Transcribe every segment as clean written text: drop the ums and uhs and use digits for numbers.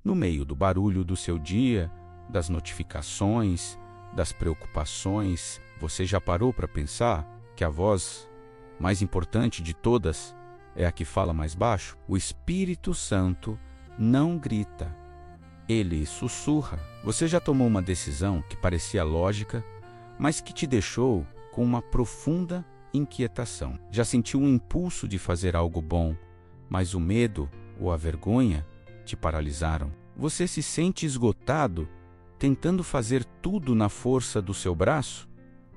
No meio do barulho do seu dia, das notificações, das preocupações, você já parou para pensar que a voz mais importante de todas é a que fala mais baixo? O Espírito Santo não grita, ele sussurra. Você já tomou uma decisão que parecia lógica, mas que te deixou com uma profunda inquietação? Já sentiu um impulso de fazer algo bom, mas o medo ou a vergonha te paralisaram? Você se sente esgotado, tentando fazer tudo na força do seu braço,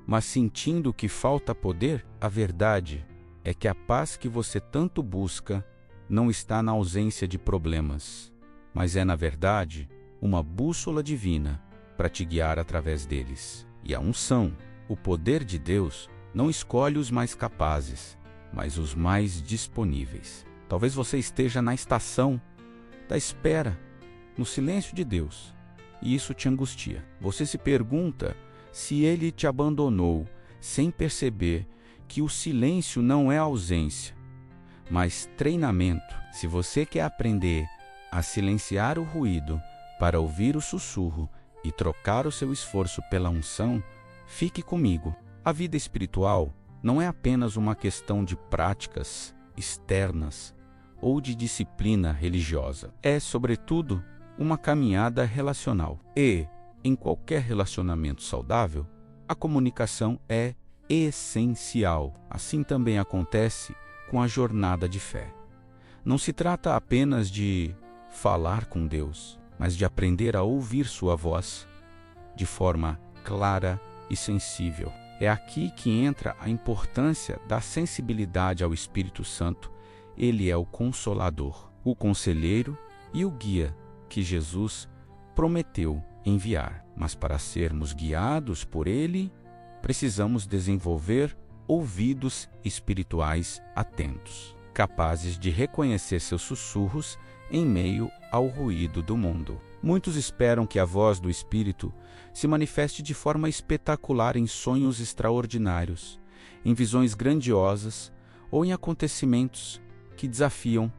mas sentindo que falta poder? A verdade é que a paz que você tanto busca não está na ausência de problemas, mas é, na verdade, uma bússola divina para te guiar através deles. E a unção, o poder de Deus, não escolhe os mais capazes, mas os mais disponíveis. Talvez você esteja na estação da espera, no silêncio de Deus, e isso te angustia. Você se pergunta se Ele te abandonou, sem perceber que o silêncio não é ausência, mas treinamento. Se você quer aprender a silenciar o ruído para ouvir o sussurro e trocar o seu esforço pela unção, fique comigo. A vida espiritual não é apenas uma questão de práticas externas ou de disciplina religiosa. É, sobretudo, uma caminhada relacional. E, em qualquer relacionamento saudável, a comunicação é essencial. Assim também acontece com a jornada de fé. Não se trata apenas de falar com Deus, mas de aprender a ouvir sua voz de forma clara e sensível. É aqui que entra a importância da sensibilidade ao Espírito Santo. Ele é o Consolador, o Conselheiro e o Guia que Jesus prometeu enviar. Mas para sermos guiados por Ele, precisamos desenvolver ouvidos espirituais atentos, capazes de reconhecer seus sussurros em meio ao ruído do mundo. Muitos esperam que a voz do Espírito se manifeste de forma espetacular em sonhos extraordinários, em visões grandiosas ou em acontecimentos que desafiam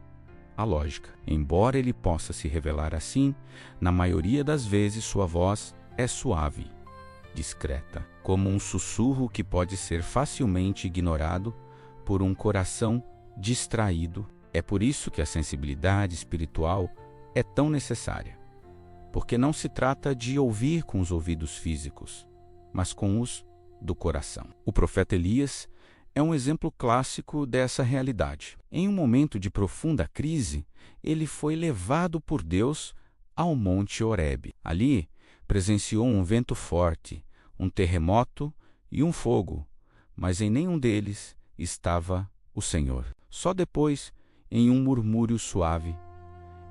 a lógica. Embora ele possa se revelar assim, na maioria das vezes sua voz é suave, discreta, como um sussurro que pode ser facilmente ignorado por um coração distraído. É por isso que a sensibilidade espiritual é tão necessária, porque não se trata de ouvir com os ouvidos físicos, mas com os do coração. O profeta Elias é um exemplo clássico dessa realidade. Em um momento de profunda crise, ele foi levado por Deus ao Monte Horebe. Ali, presenciou um vento forte, um terremoto e um fogo, mas em nenhum deles estava o Senhor. Só depois, em um murmúrio suave,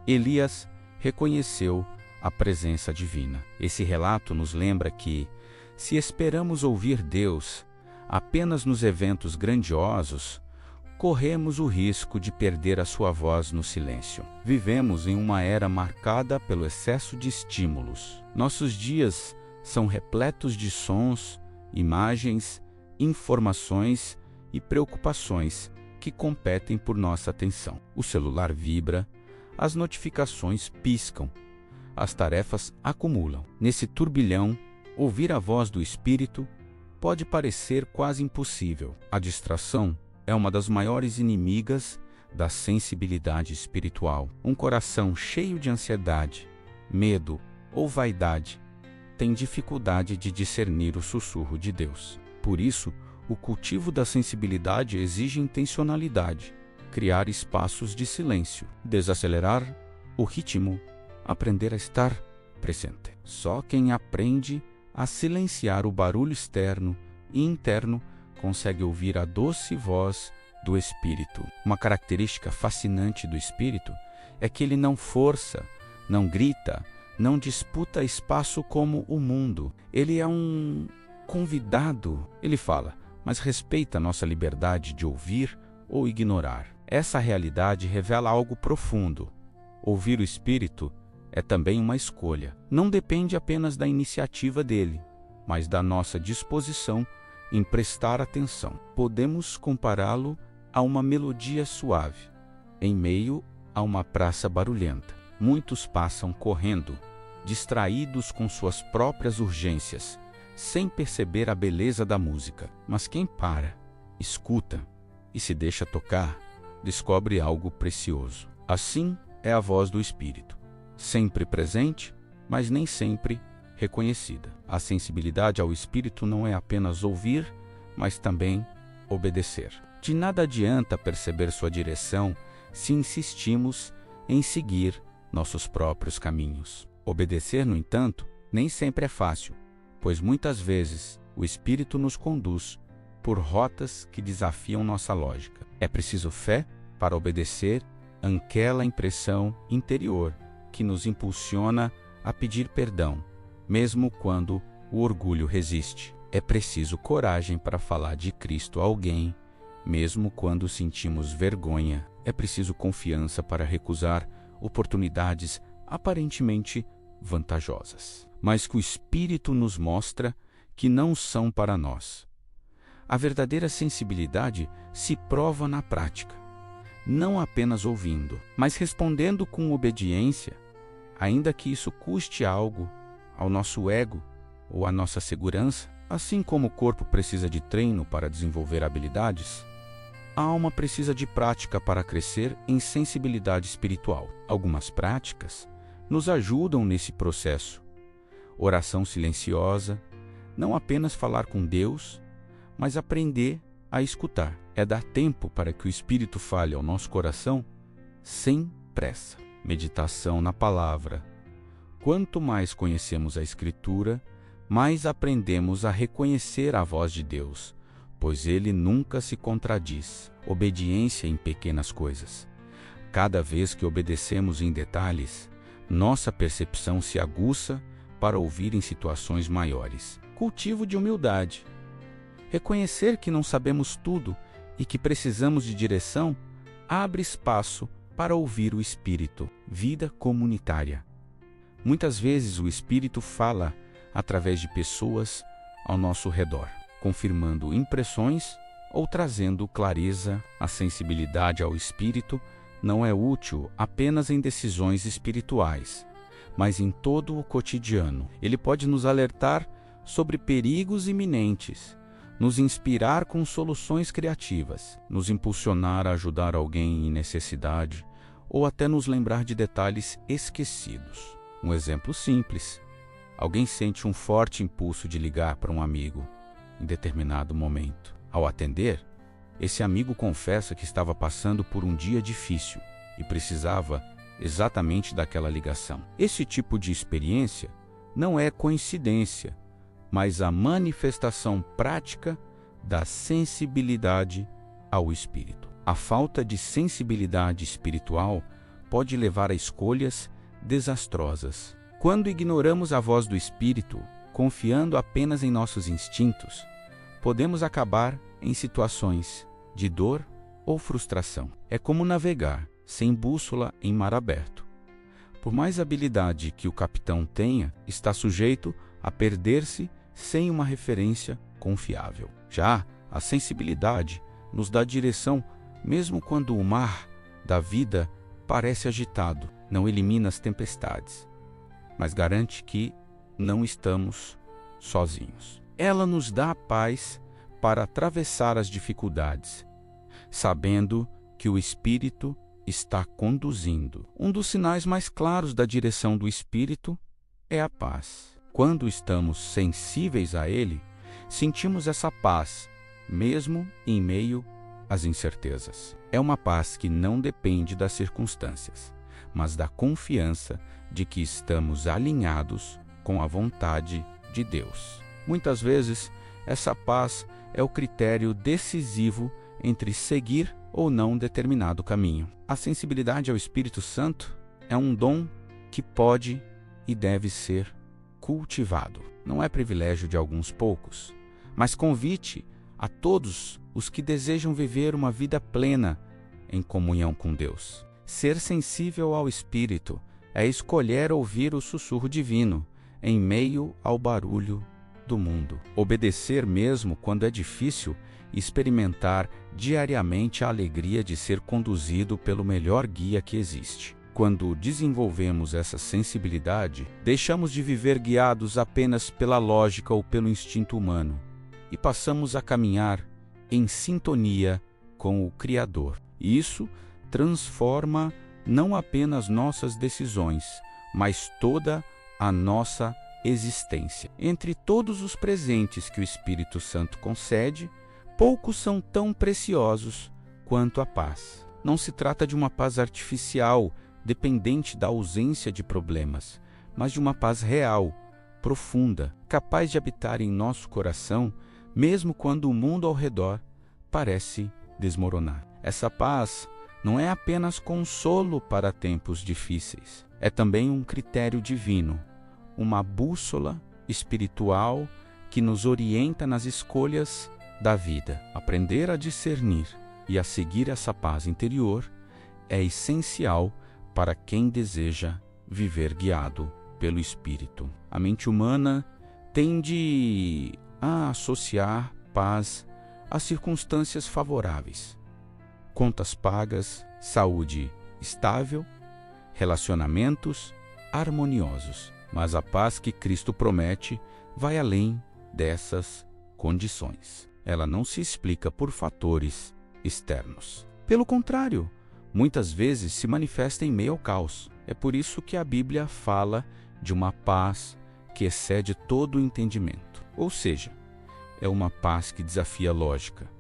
Elias reconheceu a presença divina. Esse relato nos lembra que, se esperamos ouvir Deus apenas nos eventos grandiosos, corremos o risco de perder a sua voz no silêncio. Vivemos em uma era marcada pelo excesso de estímulos. Nossos dias são repletos de sons, imagens, informações e preocupações que competem por nossa atenção. O celular vibra, as notificações piscam, as tarefas acumulam. Nesse turbilhão, ouvir a voz do Espírito pode parecer quase impossível. A distração é uma das maiores inimigas da sensibilidade espiritual. Um coração cheio de ansiedade, medo ou vaidade tem dificuldade de discernir o sussurro de Deus. Por isso, o cultivo da sensibilidade exige intencionalidade, criar espaços de silêncio, desacelerar o ritmo, aprender a estar presente. Só quem aprende a silenciar o barulho externo e interno consegue ouvir a doce voz do Espírito. Uma característica fascinante do Espírito é que ele não força, não grita, não disputa espaço como o mundo. Ele é um convidado. Ele fala, mas respeita nossa liberdade de ouvir ou ignorar. Essa realidade revela algo profundo. Ouvir o Espírito é também uma escolha. Não depende apenas da iniciativa dele, mas da nossa disposição em prestar atenção. Podemos compará-lo a uma melodia suave, em meio a uma praça barulhenta. Muitos passam correndo, distraídos com suas próprias urgências, sem perceber a beleza da música. Mas quem para, escuta e se deixa tocar, descobre algo precioso. Assim é a voz do Espírito, sempre presente, mas nem sempre reconhecida. A sensibilidade ao Espírito não é apenas ouvir, mas também obedecer. De nada adianta perceber sua direção se insistimos em seguir nossos próprios caminhos. Obedecer, no entanto, nem sempre é fácil, pois muitas vezes o Espírito nos conduz por rotas que desafiam nossa lógica. É preciso fé para obedecer àquela impressão interior que nos impulsiona a pedir perdão, mesmo quando o orgulho resiste. É preciso coragem para falar de Cristo a alguém, mesmo quando sentimos vergonha. É preciso confiança para recusar oportunidades aparentemente vantajosas, mas que o Espírito nos mostra que não são para nós. A verdadeira sensibilidade se prova na prática, não apenas ouvindo, mas respondendo com obediência, ainda que isso custe algo ao nosso ego ou à nossa segurança. Assim como o corpo precisa de treino para desenvolver habilidades, a alma precisa de prática para crescer em sensibilidade espiritual. Algumas práticas nos ajudam nesse processo. Oração silenciosa, não apenas falar com Deus, mas aprender a escutar. É dar tempo para que o Espírito fale ao nosso coração sem pressa. Meditação na palavra. Quanto mais conhecemos a Escritura, mais aprendemos a reconhecer a voz de Deus, pois Ele nunca se contradiz. Obediência em pequenas coisas. Cada vez que obedecemos em detalhes, nossa percepção se aguça para ouvir em situações maiores. Cultivo de humildade. Reconhecer que não sabemos tudo e que precisamos de direção abre espaço para ouvir o Espírito. Vida comunitária. Muitas vezes o Espírito fala através de pessoas ao nosso redor, confirmando impressões ou trazendo clareza. A sensibilidade ao Espírito não é útil apenas em decisões espirituais, mas em todo o cotidiano. Ele pode nos alertar sobre perigos iminentes, nos inspirar com soluções criativas, nos impulsionar a ajudar alguém em necessidade ou até nos lembrar de detalhes esquecidos. Um exemplo simples: alguém sente um forte impulso de ligar para um amigo em determinado momento. Ao atender, esse amigo confessa que estava passando por um dia difícil e precisava exatamente daquela ligação. Esse tipo de experiência não é coincidência, mas a manifestação prática da sensibilidade ao Espírito. A falta de sensibilidade espiritual pode levar a escolhas desastrosas. Quando ignoramos a voz do Espírito, confiando apenas em nossos instintos, podemos acabar em situações de dor ou frustração. É como navegar sem bússola em mar aberto. Por mais habilidade que o capitão tenha, está sujeito a perder-se sem uma referência confiável. Já a sensibilidade nos dá direção mesmo quando o mar da vida parece agitado. Não elimina as tempestades, mas garante que não estamos sozinhos. Ela nos dá a paz para atravessar as dificuldades, sabendo que o Espírito está conduzindo. Um dos sinais mais claros da direção do Espírito é a paz. Quando estamos sensíveis a Ele, sentimos essa paz, mesmo em meio às incertezas. É uma paz que não depende das circunstâncias, mas da confiança de que estamos alinhados com a vontade de Deus. Muitas vezes, essa paz é o critério decisivo entre seguir ou não determinado caminho. A sensibilidade ao Espírito Santo é um dom que pode e deve ser cultivado. Não é privilégio de alguns poucos, mas convite a todos os que desejam viver uma vida plena em comunhão com Deus. Ser sensível ao Espírito é escolher ouvir o sussurro divino em meio ao barulho do mundo. Obedecer mesmo quando é difícil e experimentar diariamente a alegria de ser conduzido pelo melhor guia que existe. Quando desenvolvemos essa sensibilidade, deixamos de viver guiados apenas pela lógica ou pelo instinto humano e passamos a caminhar em sintonia com o Criador. Isso transforma não apenas nossas decisões, mas toda a nossa existência. Entre todos os presentes que o Espírito Santo concede, poucos são tão preciosos quanto a paz. Não se trata de uma paz artificial, dependente da ausência de problemas, mas de uma paz real, profunda, capaz de habitar em nosso coração, mesmo quando o mundo ao redor parece desmoronar. Essa paz não é apenas consolo para tempos difíceis, é também um critério divino, uma bússola espiritual que nos orienta nas escolhas da vida. Aprender a discernir e a seguir essa paz interior é essencial para quem deseja viver guiado pelo Espírito. A mente humana tende a associar paz a circunstâncias favoráveis, contas pagas, saúde estável, relacionamentos harmoniosos. Mas a paz que Cristo promete vai além dessas condições. Ela não se explica por fatores externos. Pelo contrário, muitas vezes se manifesta em meio ao caos. É por isso que a Bíblia fala de uma paz que excede todo o entendimento. Ou seja, é uma paz que desafia a lógica,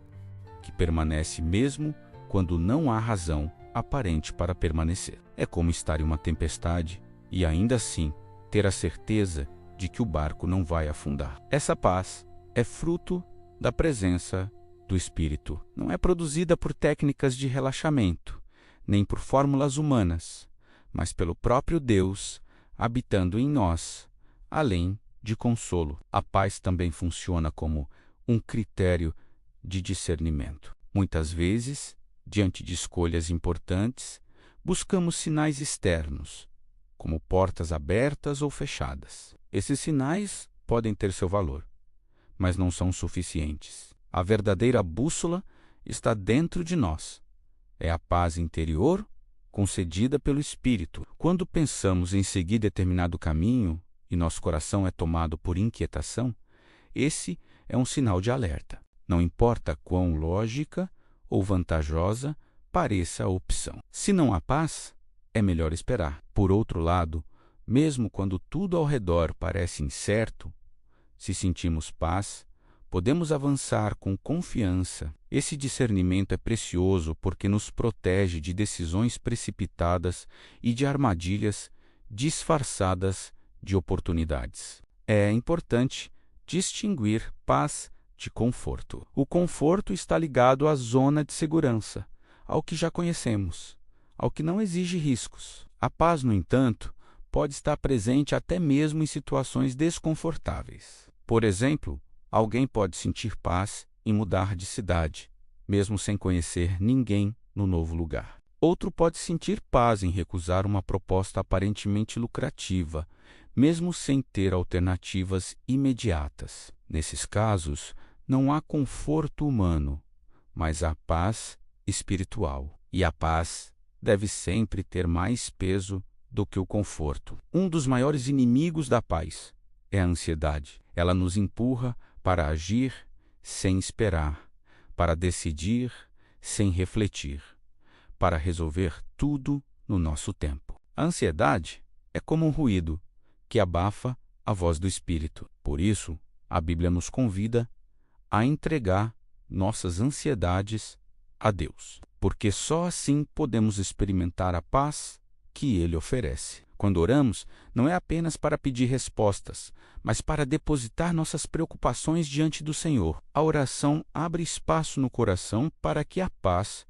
que permanece mesmo quando não há razão aparente para permanecer. É como estar em uma tempestade e ainda assim ter a certeza de que o barco não vai afundar. Essa paz é fruto da presença do Espírito. Não é produzida por técnicas de relaxamento, nem por fórmulas humanas, mas pelo próprio Deus habitando em nós, além de consolo. A paz também funciona como um critério de discernimento. Muitas vezes, diante de escolhas importantes, buscamos sinais externos, como portas abertas ou fechadas. Esses sinais podem ter seu valor, mas não são suficientes. A verdadeira bússola está dentro de nós. É a paz interior concedida pelo Espírito. Quando pensamos em seguir determinado caminho e nosso coração é tomado por inquietação, esse é um sinal de alerta. Não importa quão lógica ou vantajosa pareça a opção. Se não há paz, é melhor esperar. Por outro lado, mesmo quando tudo ao redor parece incerto, se sentimos paz, podemos avançar com confiança. Esse discernimento é precioso porque nos protege de decisões precipitadas e de armadilhas disfarçadas de oportunidades. É importante distinguir paz de conforto. O conforto está ligado à zona de segurança, ao que já conhecemos, ao que não exige riscos. A paz, no entanto, pode estar presente até mesmo em situações desconfortáveis. Por exemplo, alguém pode sentir paz em mudar de cidade, mesmo sem conhecer ninguém no novo lugar. Outro pode sentir paz em recusar uma proposta aparentemente lucrativa, mesmo sem ter alternativas imediatas. Nesses casos, não há conforto humano, mas há paz espiritual. E a paz deve sempre ter mais peso do que o conforto. Um dos maiores inimigos da paz é a ansiedade. Ela nos empurra para agir sem esperar, para decidir sem refletir, para resolver tudo no nosso tempo. A ansiedade é como um ruído que abafa a voz do Espírito. Por isso, a Bíblia nos convida a entregar nossas ansiedades a Deus, porque só assim podemos experimentar a paz que Ele oferece. Quando oramos, não é apenas para pedir respostas, mas para depositar nossas preocupações diante do Senhor. A oração abre espaço no coração para que a paz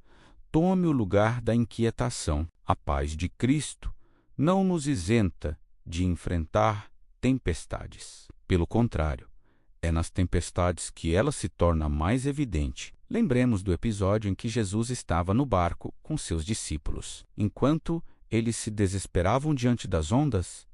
tome o lugar da inquietação. A paz de Cristo não nos isenta de enfrentar tempestades. Pelo contrário, é nas tempestades que ela se torna mais evidente. Lembremos do episódio em que Jesus estava no barco com seus discípulos. Enquanto eles se desesperavam diante das ondas,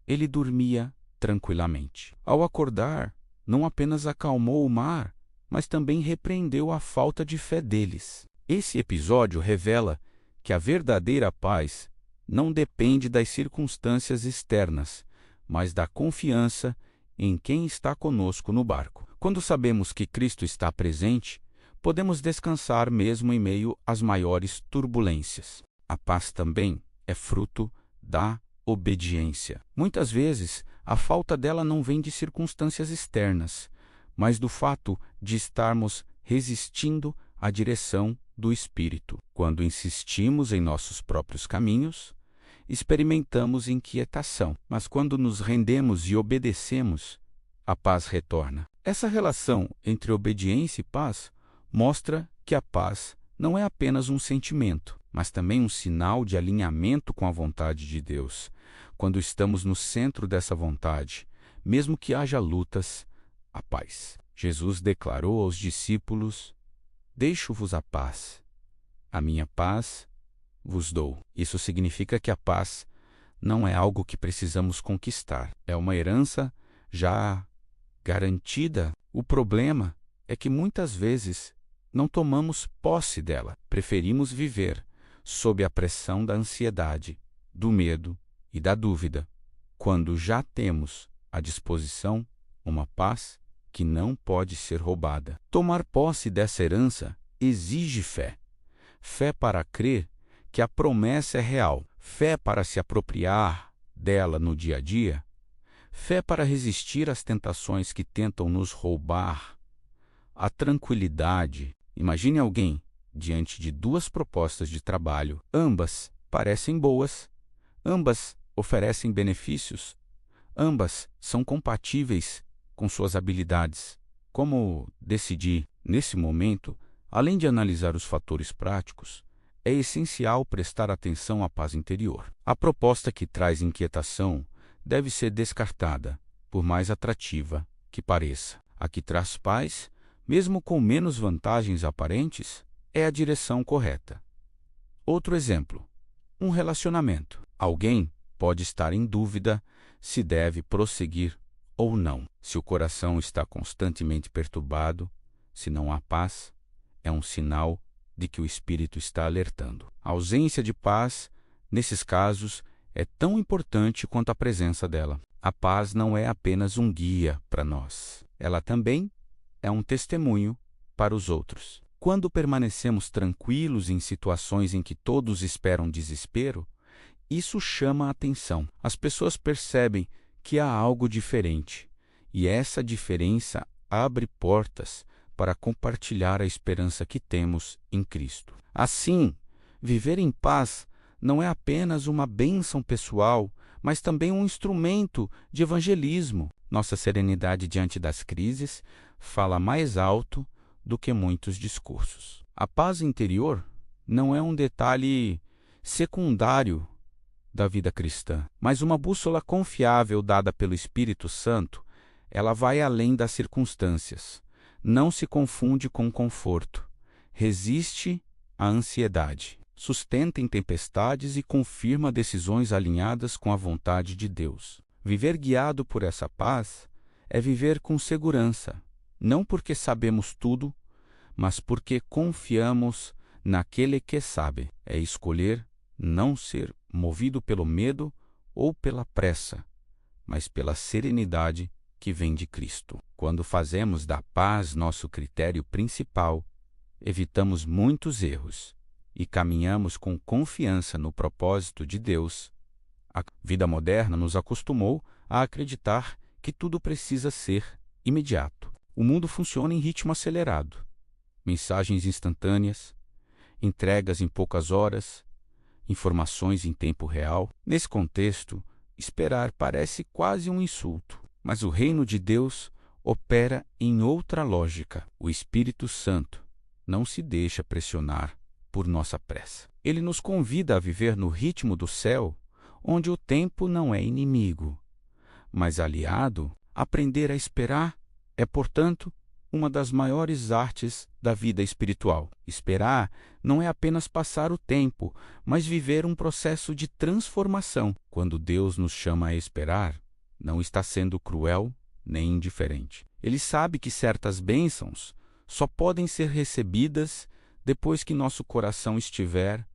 ele dormia tranquilamente. Ao acordar, não apenas acalmou o mar, mas também repreendeu a falta de fé deles. Esse episódio revela que a verdadeira paz não depende das circunstâncias externas, mas da confiança em quem está conosco no barco. Quando sabemos que Cristo está presente, podemos descansar mesmo em meio às maiores turbulências. A paz também é fruto da obediência. Muitas vezes, a falta dela não vem de circunstâncias externas, mas do fato de estarmos resistindo à direção do Espírito. Quando insistimos em nossos próprios caminhos, experimentamos inquietação, mas quando nos rendemos e obedecemos, a paz retorna. Essa relação entre obediência e paz mostra que a paz não é apenas um sentimento, mas também um sinal de alinhamento com a vontade de Deus. Quando estamos no centro dessa vontade, mesmo que haja lutas, a paz. Jesus declarou aos discípulos: "Deixo-vos a paz. A minha paz vos dou." Isso significa que a paz não é algo que precisamos conquistar. É uma herança já garantida. O problema é que muitas vezes não tomamos posse dela. Preferimos viver sob a pressão da ansiedade, do medo e da dúvida, quando já temos à disposição uma paz que não pode ser roubada. Tomar posse dessa herança exige fé. Fé para crer que a promessa é real. Fé para se apropriar dela no dia a dia. Fé para resistir às tentações que tentam nos roubar a tranquilidade. Imagine alguém diante de duas propostas de trabalho. Ambas parecem boas, ambas oferecem benefícios, ambas são compatíveis com suas habilidades. Como decidir? Nesse momento, além de analisar os fatores práticos, é essencial prestar atenção à paz interior. A proposta que traz inquietação deve ser descartada, por mais atrativa que pareça. A que traz paz, mesmo com menos vantagens aparentes, é a direção correta. Outro exemplo: um relacionamento. Alguém pode estar em dúvida se deve prosseguir ou não. Se o coração está constantemente perturbado, se não há paz, é um sinal de que o espírito está alertando. A ausência de paz, nesses casos, é tão importante quanto a presença dela. A paz não é apenas um guia para nós. Ela também é um testemunho para os outros. Quando permanecemos tranquilos em situações em que todos esperam desespero, isso chama a atenção. As pessoas percebem que há algo diferente, e essa diferença abre portas para compartilhar a esperança que temos em Cristo. Assim, viver em paz não é apenas uma bênção pessoal, mas também um instrumento de evangelismo. Nossa serenidade diante das crises fala mais alto do que muitos discursos. A paz interior não é um detalhe secundário da vida cristã, mas uma bússola confiável dada pelo Espírito Santo. Ela vai além das circunstâncias. Não se confunde com conforto. Resiste à ansiedade. Sustenta em tempestades e confirma decisões alinhadas com a vontade de Deus. Viver guiado por essa paz é viver com segurança, não porque sabemos tudo, mas porque confiamos naquele que sabe. É escolher não ser movido pelo medo ou pela pressa, mas pela serenidade que vem de Cristo. Quando fazemos da paz nosso critério principal, evitamos muitos erros e caminhamos com confiança no propósito de Deus. A vida moderna nos acostumou a acreditar que tudo precisa ser imediato. O mundo funciona em ritmo acelerado. Mensagens instantâneas, entregas em poucas horas, informações em tempo real. Nesse contexto, esperar parece quase um insulto. Mas o reino de Deus opera em outra lógica. O Espírito Santo não se deixa pressionar por nossa pressa. Ele nos convida a viver no ritmo do céu, onde o tempo não é inimigo, mas aliado. Aprender a esperar é, portanto, uma das maiores artes da vida espiritual. Esperar não é apenas passar o tempo, mas viver um processo de transformação. Quando Deus nos chama a esperar, não está sendo cruel nem indiferente. Ele sabe que certas bênçãos só podem ser recebidas depois que nosso coração estiver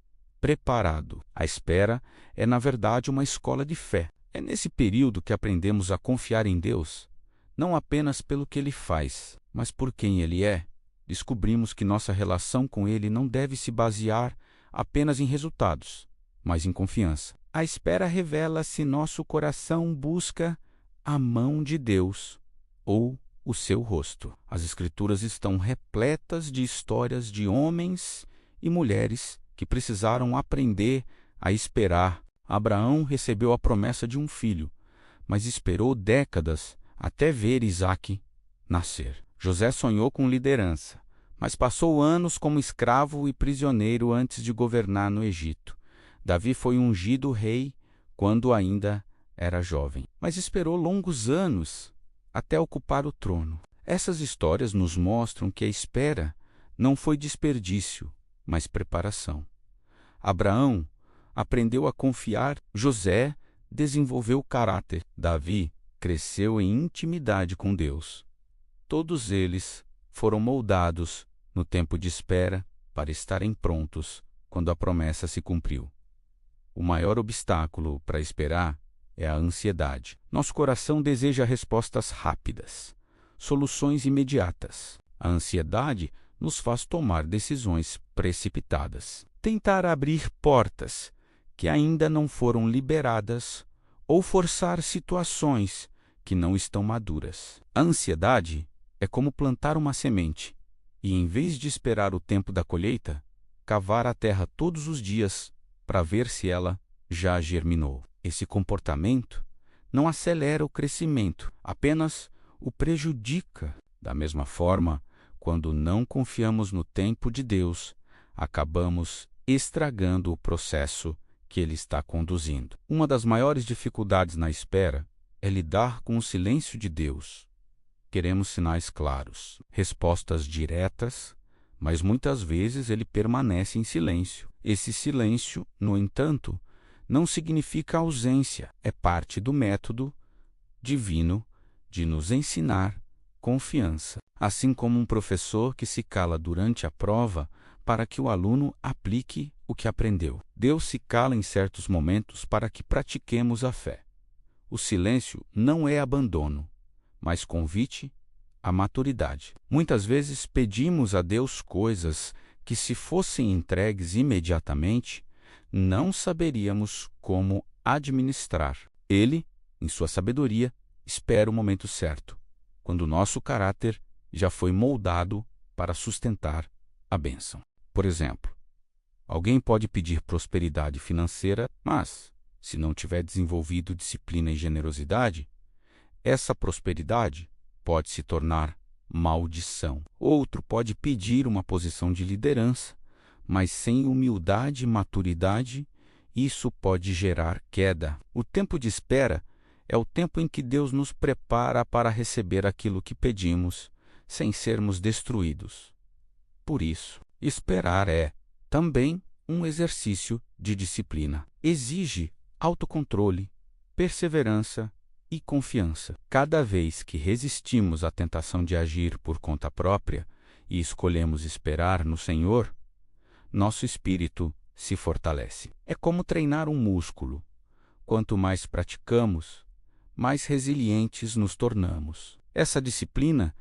preparado. A espera é, na verdade, uma escola de fé. É nesse período que aprendemos a confiar em Deus, não apenas pelo que Ele faz, mas por quem Ele é. Descobrimos que nossa relação com Ele não deve se basear apenas em resultados, mas em confiança. A espera revela se nosso coração busca a mão de Deus ou o seu rosto. As Escrituras estão repletas de histórias de homens e mulheres que precisaram aprender a esperar. Abraão recebeu a promessa de um filho, mas esperou décadas até ver Isaque nascer. José sonhou com liderança, mas passou anos como escravo e prisioneiro antes de governar no Egito. Davi foi ungido rei quando ainda era jovem, mas esperou longos anos até ocupar o trono. Essas histórias nos mostram que a espera não foi desperdício, mas preparação. Abraão aprendeu a confiar, José desenvolveu caráter, Davi cresceu em intimidade com Deus. Todos eles foram moldados no tempo de espera para estarem prontos quando a promessa se cumpriu. O maior obstáculo para esperar é a ansiedade. Nosso coração deseja respostas rápidas, soluções imediatas. A ansiedade nos faz tomar decisões precipitadas. Tentar abrir portas que ainda não foram liberadas ou forçar situações que não estão maduras. A ansiedade é como plantar uma semente e, em vez de esperar o tempo da colheita, cavar a terra todos os dias para ver se ela já germinou. Esse comportamento não acelera o crescimento, apenas o prejudica. Da mesma forma, quando não confiamos no tempo de Deus, acabamos estragando o processo que Ele está conduzindo. Uma das maiores dificuldades na espera é lidar com o silêncio de Deus. Queremos sinais claros, respostas diretas, mas muitas vezes Ele permanece em silêncio. Esse silêncio, no entanto, não significa ausência, é parte do método divino de nos ensinar confiança. Assim como um professor que se cala durante a prova para que o aluno aplique o que aprendeu. Deus se cala em certos momentos para que pratiquemos a fé. O silêncio não é abandono, mas convite à maturidade. Muitas vezes pedimos a Deus coisas que, se fossem entregues imediatamente, não saberíamos como administrar. Ele, em sua sabedoria, espera o momento certo, quando o nosso caráter já foi moldado para sustentar a bênção. Por exemplo, alguém pode pedir prosperidade financeira, mas, se não tiver desenvolvido disciplina e generosidade, essa prosperidade pode se tornar maldição. Outro pode pedir uma posição de liderança, mas sem humildade e maturidade, isso pode gerar queda. O tempo de espera é o tempo em que Deus nos prepara para receber aquilo que pedimos, sem sermos destruídos. Por isso, esperar é também um exercício de disciplina. Exige autocontrole, perseverança e confiança. Cada vez que resistimos à tentação de agir por conta própria e escolhemos esperar no Senhor, nosso espírito se fortalece. É como treinar um músculo. Quanto mais praticamos, mais resilientes nos tornamos. Essa disciplina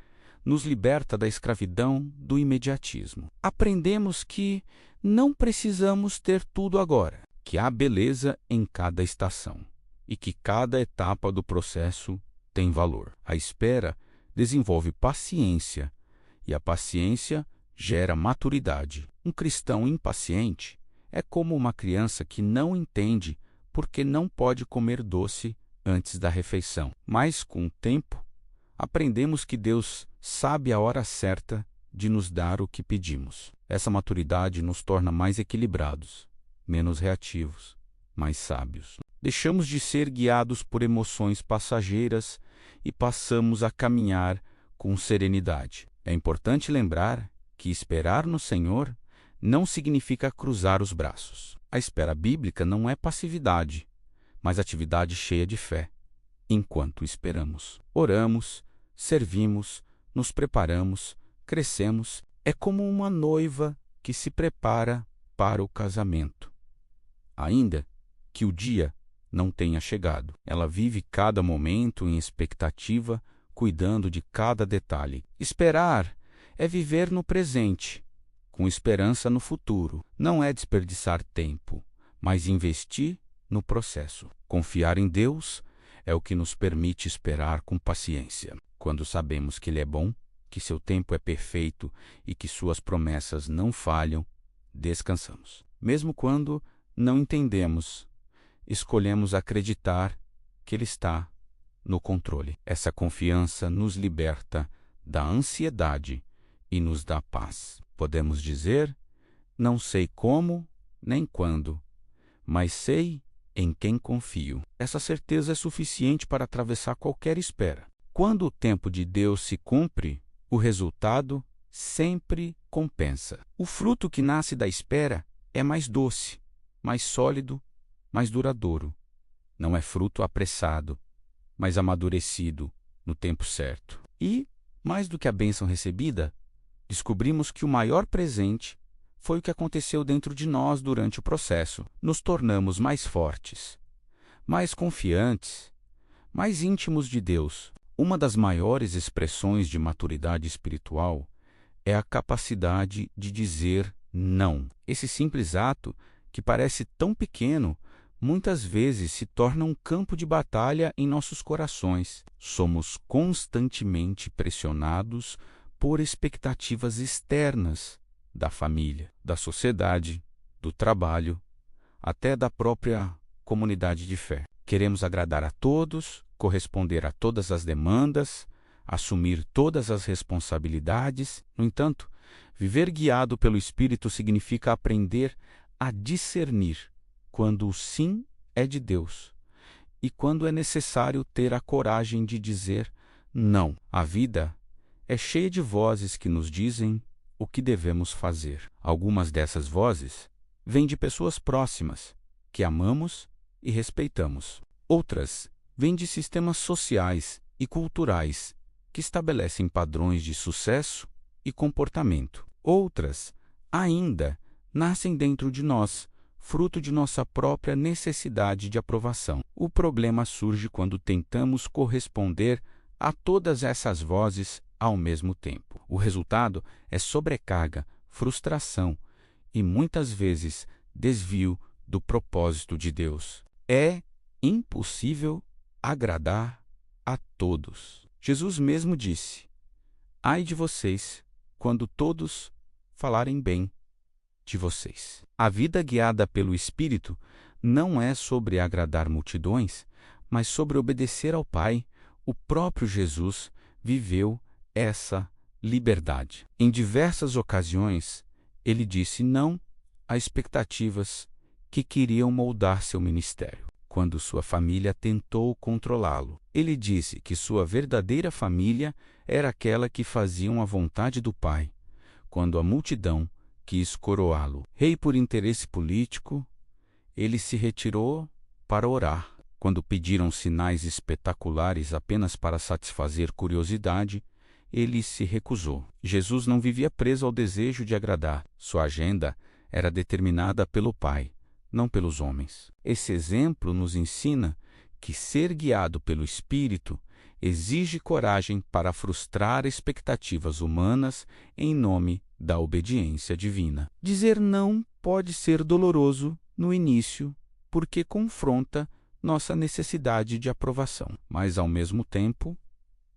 nos liberta da escravidão do imediatismo. Aprendemos que não precisamos ter tudo agora, que há beleza em cada estação e que cada etapa do processo tem valor. A espera desenvolve paciência e a paciência gera maturidade. Um cristão impaciente é como uma criança que não entende porque não pode comer doce antes da refeição. Mas, com o tempo, aprendemos que Deus sabe a hora certa de nos dar o que pedimos. Essa maturidade nos torna mais equilibrados, menos reativos, mais sábios. Deixamos de ser guiados por emoções passageiras e passamos a caminhar com serenidade. É importante lembrar que esperar no Senhor não significa cruzar os braços. A espera bíblica não é passividade, mas atividade cheia de fé. Enquanto esperamos, oramos, servimos, nos preparamos, crescemos. É como uma noiva que se prepara para o casamento. ainda que o dia não tenha chegado. Ela vive cada momento em expectativa, cuidando de cada detalhe. Esperar é viver no presente, com esperança no futuro. Não é desperdiçar tempo, mas investir no processo. Confiar em Deus é o que nos permite esperar com paciência. Quando sabemos que Ele é bom, que seu tempo é perfeito e que suas promessas não falham, descansamos. Mesmo quando não entendemos, escolhemos acreditar que Ele está no controle. Essa confiança nos liberta da ansiedade e nos dá paz. Podemos dizer: não sei como nem quando, mas sei em quem confio. Essa certeza é suficiente para atravessar qualquer espera. Quando o tempo de Deus se cumpre, o resultado sempre compensa. O fruto que nasce da espera é mais doce, mais sólido, mais duradouro. Não é fruto apressado, mas amadurecido no tempo certo. E, mais do que a bênção recebida, descobrimos que o maior presente foi o que aconteceu dentro de nós durante o processo. Nos tornamos mais fortes, mais confiantes, mais íntimos de Deus. Uma das maiores expressões de maturidade espiritual é a capacidade de dizer não. Esse simples ato, que parece tão pequeno, muitas vezes se torna um campo de batalha em nossos corações. Somos constantemente pressionados por expectativas externas da família, da sociedade, do trabalho, até da própria comunidade de fé. Queremos agradar a todos, corresponder a todas as demandas, assumir todas as responsabilidades. No entanto, viver guiado pelo Espírito significa aprender a discernir quando o sim é de Deus e quando é necessário ter a coragem de dizer não. A vida é cheia de vozes que nos dizem o que devemos fazer. Algumas dessas vozes vêm de pessoas próximas, que amamos e respeitamos. Outras vêm de sistemas sociais e culturais que estabelecem padrões de sucesso e comportamento. Outras ainda nascem dentro de nós, fruto de nossa própria necessidade de aprovação. O problema surge quando tentamos corresponder a todas essas vozes ao mesmo tempo. O resultado é sobrecarga, frustração e, muitas vezes, desvio do propósito de Deus. É impossível agradar a todos. Jesus mesmo disse: ai de vocês quando todos falarem bem de vocês. A vida guiada pelo Espírito não é sobre agradar multidões, mas sobre obedecer ao Pai. O próprio Jesus viveu essa liberdade. Em diversas ocasiões, ele disse não a expectativas que queriam moldar seu ministério. Quando sua família tentou controlá-lo, ele disse que sua verdadeira família era aquela que faziam a vontade do Pai. Quando a multidão quis coroá-lo rei por interesse político, ele se retirou para orar. Quando pediram sinais espetaculares apenas para satisfazer curiosidade, ele se recusou. Jesus não vivia preso ao desejo de agradar. Sua agenda era determinada pelo Pai, não pelos homens. Esse exemplo nos ensina que ser guiado pelo Espírito exige coragem para frustrar expectativas humanas em nome da obediência divina. Dizer não pode ser doloroso no início, porque confronta nossa necessidade de aprovação, mas ao mesmo tempo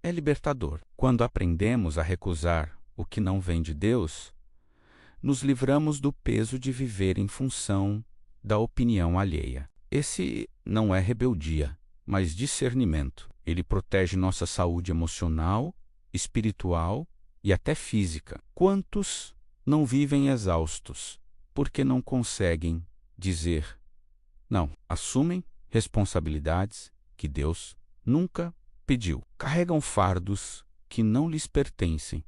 é libertador. Quando aprendemos a recusar o que não vem de Deus, nos livramos do peso de viver em função da opinião alheia. Esse não é rebeldia, mas discernimento. Ele protege nossa saúde emocional, espiritual e até física. Quantos não vivem exaustos porque não conseguem dizer não? Assumem responsabilidades que Deus nunca pediu. Carregam fardos que não lhes pertencem.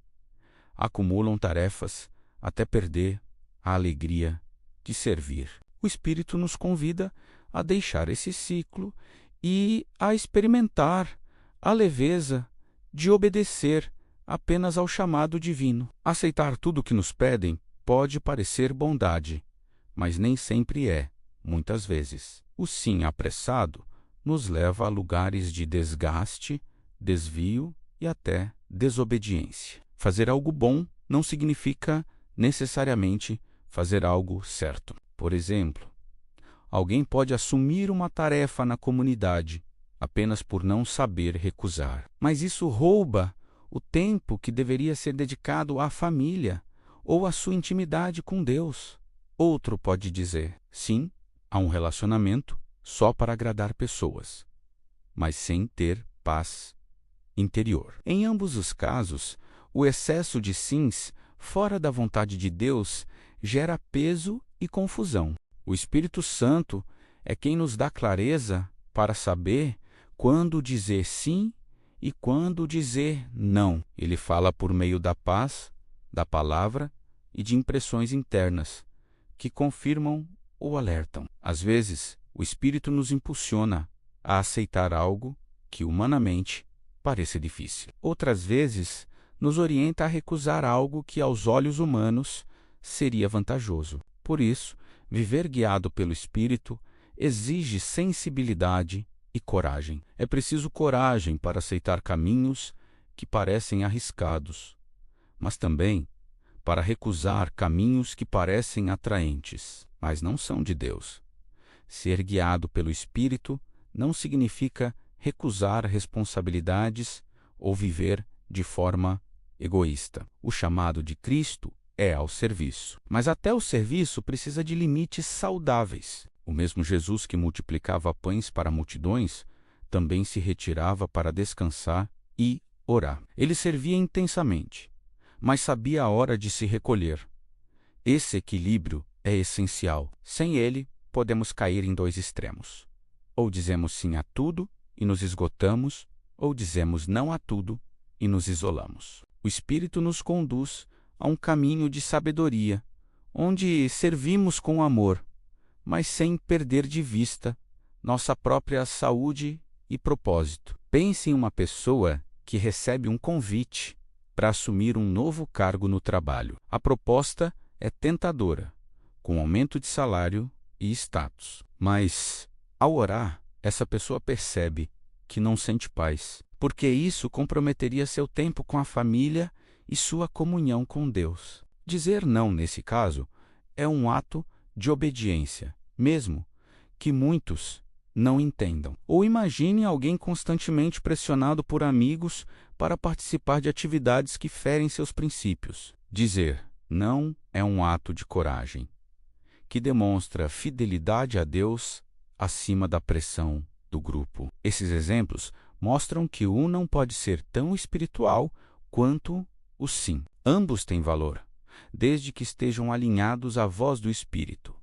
Acumulam tarefas até perder a alegria de servir. O Espírito nos convida a deixar esse ciclo e a experimentar a leveza de obedecer apenas ao chamado divino. Aceitar tudo o que nos pedem pode parecer bondade, mas nem sempre é. muitas vezes. O sim apressado nos leva a lugares de desgaste, desvio e até desobediência. Fazer algo bom não significa necessariamente fazer algo certo. Por exemplo, alguém pode assumir uma tarefa na comunidade apenas por não saber recusar. Mas isso rouba o tempo que deveria ser dedicado à família ou à sua intimidade com Deus. Outro pode dizer sim a um relacionamento só para agradar pessoas, mas sem ter paz interior. Em ambos os casos, o excesso de sims fora da vontade de Deus gera peso e confusão. O Espírito Santo é quem nos dá clareza para saber quando dizer sim e quando dizer não. Ele fala por meio da paz, da palavra e de impressões internas, que confirmam ou alertam. Às vezes, o Espírito nos impulsiona a aceitar algo que humanamente pareça difícil. Outras vezes, nos orienta a recusar algo que aos olhos humanos seria vantajoso. Por isso, viver guiado pelo Espírito exige sensibilidade e coragem. É preciso coragem para aceitar caminhos que parecem arriscados, mas também para recusar caminhos que parecem atraentes, mas não são de Deus. Ser guiado pelo Espírito não significa recusar responsabilidades ou viver de forma egoísta. O chamado de Cristo é ao serviço, mas até o serviço precisa de limites saudáveis. O mesmo Jesus que multiplicava pães para multidões também se retirava para descansar e orar. Ele servia intensamente, mas sabia a hora de se recolher. Esse equilíbrio é essencial. Sem ele, podemos cair em dois extremos. Ou dizemos sim a tudo e nos esgotamos, ou dizemos não a tudo e nos isolamos. O Espírito nos conduz a um caminho de sabedoria, onde servimos com amor, mas sem perder de vista nossa própria saúde e propósito. Pense em uma pessoa que recebe um convite para assumir um novo cargo no trabalho. A proposta é tentadora, com aumento de salário e status. Mas, ao orar, essa pessoa percebe que não sente paz, porque isso comprometeria seu tempo com a família e sua comunhão com Deus. Dizer não, nesse caso, é um ato de obediência, mesmo que muitos não entendam. Ou imagine alguém constantemente pressionado por amigos para participar de atividades que ferem seus princípios. Dizer não é um ato de coragem, que demonstra fidelidade a Deus acima da pressão do grupo. Esses exemplos mostram que um não pode ser tão espiritual quanto o sim. Ambos têm valor, desde que estejam alinhados à voz do Espírito.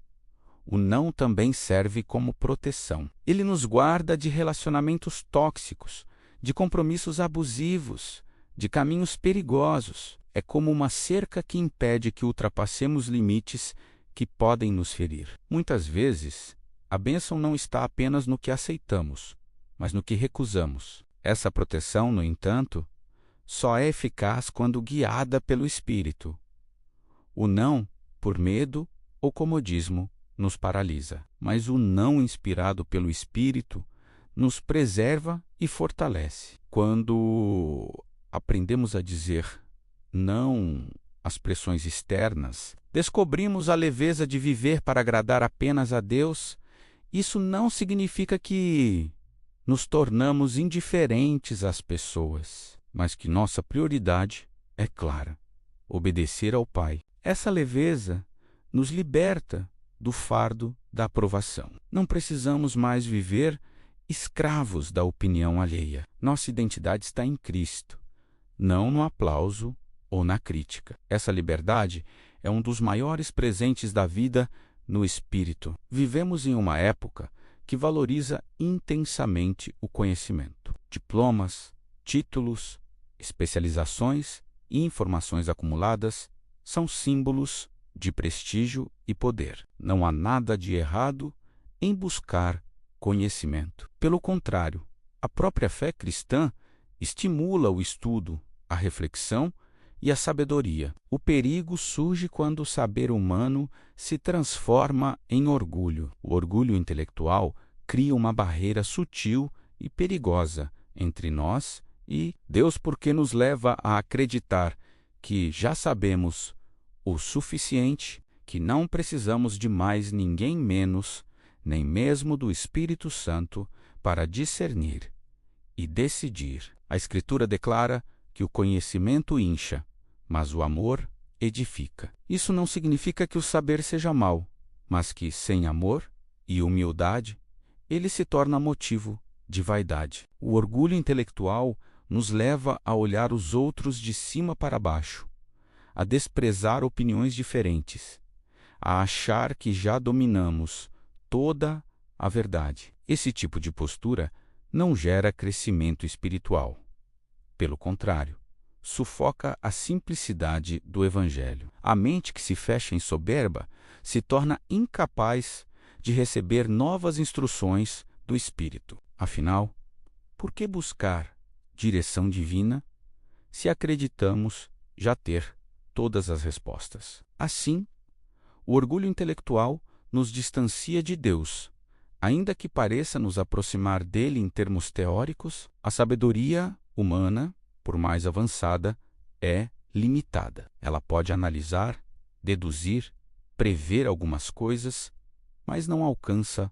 O não também serve como proteção. Ele nos guarda de relacionamentos tóxicos, de compromissos abusivos, de caminhos perigosos. É como uma cerca que impede que ultrapassemos limites que podem nos ferir. Muitas vezes, a bênção não está apenas no que aceitamos, mas no que recusamos. Essa proteção, no entanto, só é eficaz quando guiada pelo Espírito. O não, por medo ou comodismo, nos paralisa, mas o não inspirado pelo Espírito nos preserva e fortalece. Quando aprendemos a dizer não às pressões externas, descobrimos a leveza de viver para agradar apenas a Deus. Isso não significa que nos tornamos indiferentes às pessoas, mas que nossa prioridade é clara: obedecer ao Pai. Essa leveza nos liberta do fardo da aprovação. Não precisamos mais viver escravos da opinião alheia. Nossa identidade está em Cristo, não no aplauso ou na crítica. Essa liberdade é um dos maiores presentes da vida no Espírito. Vivemos em uma época que valoriza intensamente o conhecimento. Diplomas, títulos, especializações e informações acumuladas são símbolos de prestígio e poder. Não há nada de errado em buscar conhecimento. Pelo contrário, a própria fé cristã estimula o estudo, a reflexão e a sabedoria. O perigo surge quando o saber humano se transforma em orgulho. O orgulho intelectual cria uma barreira sutil e perigosa entre nós e Deus, porque nos leva a acreditar que já sabemos o suficiente, que não precisamos de mais ninguém menos, nem mesmo do Espírito Santo, para discernir e decidir. A Escritura declara que o conhecimento incha, mas o amor edifica. Isso não significa que o saber seja mau, mas que, sem amor e humildade, ele se torna motivo de vaidade. O orgulho intelectual nos leva a olhar os outros de cima para baixo, a desprezar opiniões diferentes, a achar que já dominamos toda a verdade. Esse tipo de postura não gera crescimento espiritual. Pelo contrário, sufoca a simplicidade do Evangelho. A mente que se fecha em soberba se torna incapaz de receber novas instruções do Espírito. Afinal, por que buscar direção divina se acreditamos já ter todas as respostas? Assim, o orgulho intelectual nos distancia de Deus. Ainda que pareça nos aproximar dele em termos teóricos, a sabedoria humana, por mais avançada, é limitada. Ela pode analisar, deduzir, prever algumas coisas, mas não alcança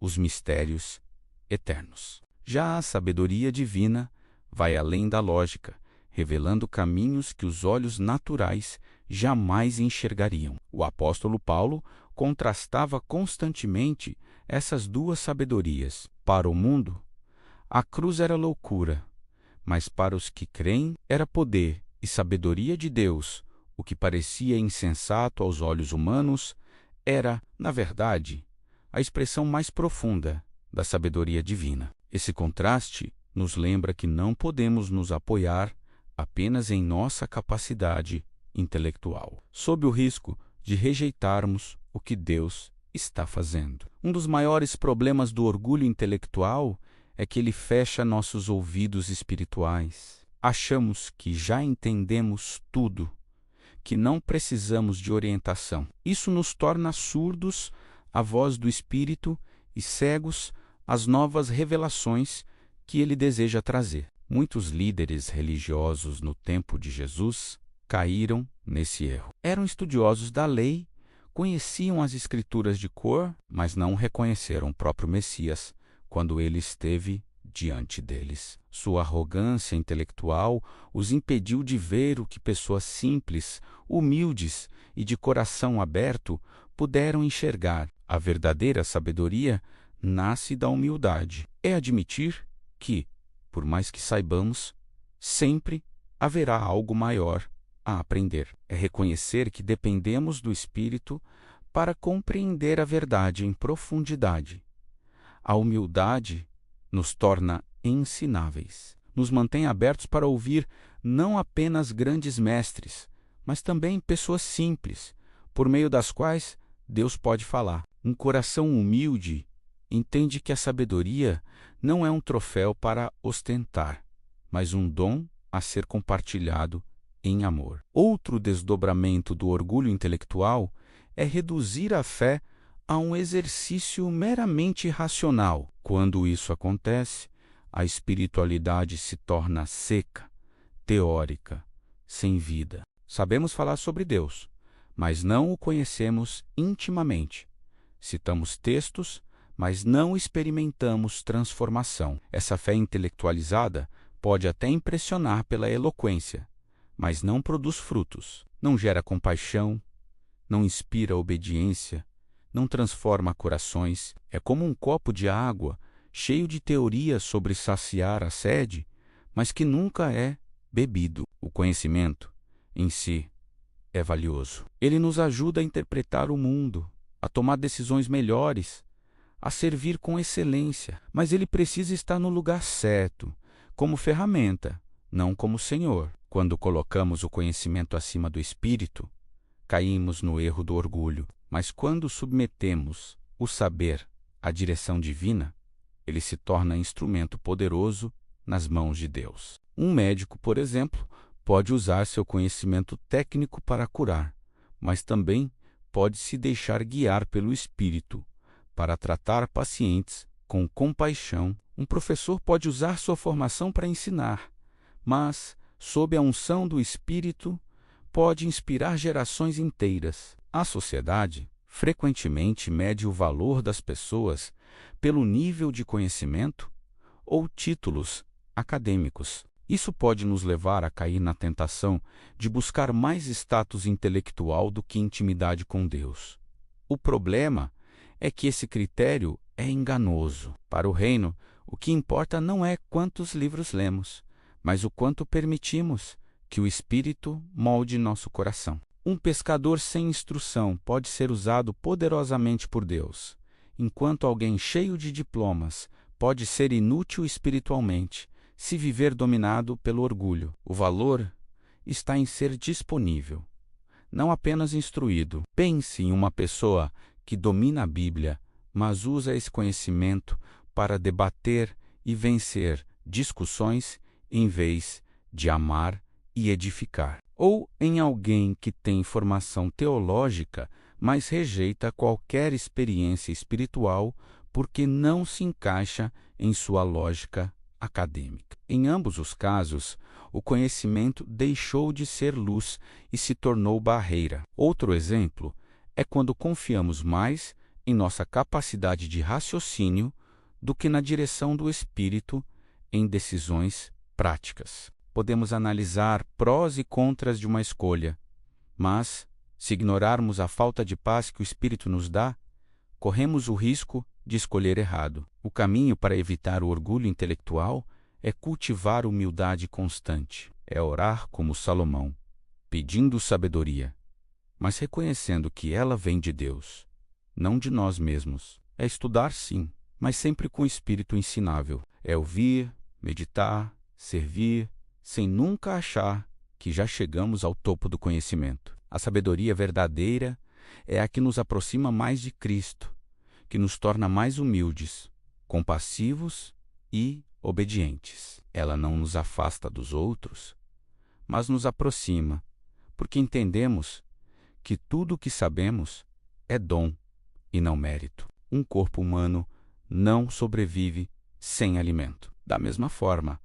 os mistérios eternos. Já a sabedoria divina vai além da lógica, revelando caminhos que os olhos naturais jamais enxergariam. O apóstolo Paulo contrastava constantemente essas duas sabedorias. Para o mundo, a cruz era loucura, mas para os que creem era poder e sabedoria de Deus. O que parecia insensato aos olhos humanos era, na verdade, a expressão mais profunda da sabedoria divina. Esse contraste nos lembra que não podemos nos apoiar apenas em nossa capacidade intelectual, sob o risco de rejeitarmos o que Deus está fazendo. Um dos maiores problemas do orgulho intelectual é que ele fecha nossos ouvidos espirituais. Achamos que já entendemos tudo, que não precisamos de orientação. Isso nos torna surdos à voz do Espírito e cegos às novas revelações que ele deseja trazer. Muitos líderes religiosos no tempo de Jesus caíram nesse erro. Eram estudiosos da lei, conheciam as Escrituras de cor, mas não reconheceram o próprio Messias quando ele esteve diante deles. Sua arrogância intelectual os impediu de ver o que pessoas simples, humildes e de coração aberto puderam enxergar. A verdadeira sabedoria nasce da humildade. É admitir que, por mais que saibamos, sempre haverá algo maior a aprender. É reconhecer que dependemos do Espírito para compreender a verdade em profundidade. A humildade nos torna ensináveis, nos mantém abertos para ouvir não apenas grandes mestres, mas também pessoas simples, por meio das quais Deus pode falar. Um coração humilde entende que a sabedoria não é um troféu para ostentar, mas um dom a ser compartilhado em amor. Outro desdobramento do orgulho intelectual é reduzir a fé a um exercício meramente racional. Quando isso acontece, a espiritualidade se torna seca, teórica, sem vida. Sabemos falar sobre Deus, mas não o conhecemos intimamente. Citamos textos, mas não experimentamos transformação. Essa fé intelectualizada pode até impressionar pela eloquência, mas não produz frutos, não gera compaixão, não inspira obediência, não transforma corações. É como um copo de água cheio de teorias sobre saciar a sede, mas que nunca é bebido. O conhecimento, em si, é valioso. Ele nos ajuda a interpretar o mundo, a tomar decisões melhores, a servir com excelência, mas ele precisa estar no lugar certo, como ferramenta, não como Senhor. Quando colocamos o conhecimento acima do Espírito, caímos no erro do orgulho. Mas quando submetemos o saber à direção divina, ele se torna instrumento poderoso nas mãos de Deus. Um médico, por exemplo, pode usar seu conhecimento técnico para curar, mas também pode se deixar guiar pelo Espírito para tratar pacientes com compaixão. Um professor pode usar sua formação para ensinar, mas, sob a unção do Espírito, pode inspirar gerações inteiras. A sociedade frequentemente mede o valor das pessoas pelo nível de conhecimento ou títulos acadêmicos. Isso pode nos levar a cair na tentação de buscar mais status intelectual do que intimidade com Deus. O problema é que esse critério é enganoso. Para o reino, o que importa não é quantos livros lemos, mas o quanto permitimos que o Espírito molde nosso coração. Um pescador sem instrução pode ser usado poderosamente por Deus, enquanto alguém cheio de diplomas pode ser inútil espiritualmente, se viver dominado pelo orgulho. O valor está em ser disponível, não apenas instruído. Pense em uma pessoa que domina a Bíblia, mas usa esse conhecimento para debater e vencer discussões em vez de amar e edificar. Ou em alguém que tem formação teológica, mas rejeita qualquer experiência espiritual porque não se encaixa em sua lógica acadêmica. Em ambos os casos, o conhecimento deixou de ser luz e se tornou barreira. Outro exemplo é quando confiamos mais em nossa capacidade de raciocínio do que na direção do Espírito em decisões práticas. Podemos analisar prós e contras de uma escolha, mas, se ignorarmos a falta de paz que o Espírito nos dá, corremos o risco de escolher errado. O caminho para evitar o orgulho intelectual é cultivar humildade constante. É orar como Salomão, pedindo sabedoria, mas reconhecendo que ela vem de Deus, não de nós mesmos. É estudar, sim, mas sempre com o espírito ensinável. É ouvir, meditar, servir, sem nunca achar que já chegamos ao topo do conhecimento. A sabedoria verdadeira é a que nos aproxima mais de Cristo, que nos torna mais humildes, compassivos e obedientes. Ela não nos afasta dos outros, mas nos aproxima, porque entendemos que tudo o que sabemos é dom e não mérito. Um corpo humano não sobrevive sem alimento. Da mesma forma,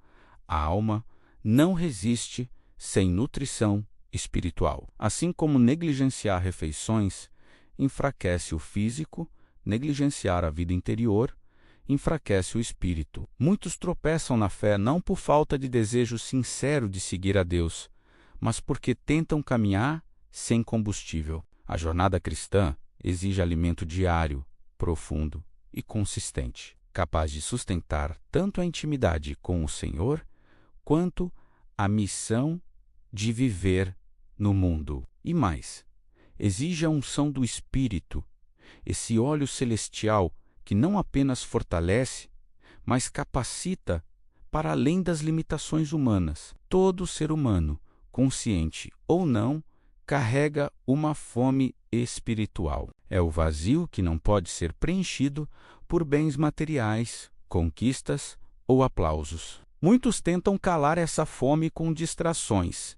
a alma não resiste sem nutrição espiritual. Assim como negligenciar refeições enfraquece o físico, negligenciar a vida interior enfraquece o espírito. Muitos tropeçam na fé não por falta de desejo sincero de seguir a Deus, mas porque tentam caminhar sem combustível. A jornada cristã exige alimento diário, profundo e consistente, capaz de sustentar tanto a intimidade com o Senhor quanto a missão de viver no mundo. E mais, exige a unção do Espírito, esse óleo celestial que não apenas fortalece, mas capacita para além das limitações humanas. Todo ser humano, consciente ou não, carrega uma fome espiritual. É o vazio que não pode ser preenchido por bens materiais, conquistas ou aplausos. Muitos tentam calar essa fome com distrações,